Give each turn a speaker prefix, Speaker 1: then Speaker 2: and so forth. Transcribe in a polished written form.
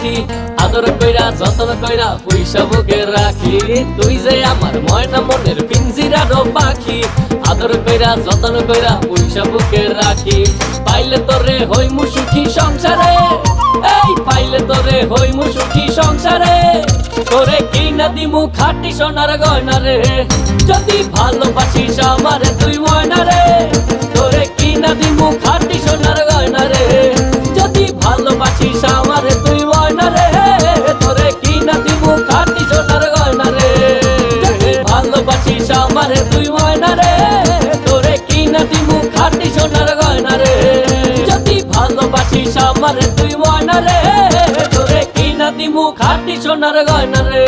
Speaker 1: পাখি আদর কইরা যত্ন কইরা পয়সা বুকে রাখি তুই যে আমার ময়না মনের পিঞ্জিরারও পাখি আদর কইরা যত্ন কইরা পয়সা বুকে রাখি পাইলে তোরে হইমু সুখী সংসারে এই পাইলে তোরে হইমু সুখী সংসারে তোরে কিনা দিমু খাঁটি সোনার গয়না রে যদি ভালোবাসিস আমারে তুই ময়না রে তোরে কিনা দিমু খাঁটি সোনার গয়না রে যদি ভালোবাসিস আমারে তুই ময়না রে তোরে কিনা দিমু খাঁটি সোনার গয়না রে যদি ভালোবাসিস আমারে তুই ময়না রে তোরে কিনা দিমু খাঁটি সোনার গয়না রে যদি ভালোবাসিস আমারে তুই ময়না রে তোরে কিনা দিমু খাঁটি সোনার গয়না রে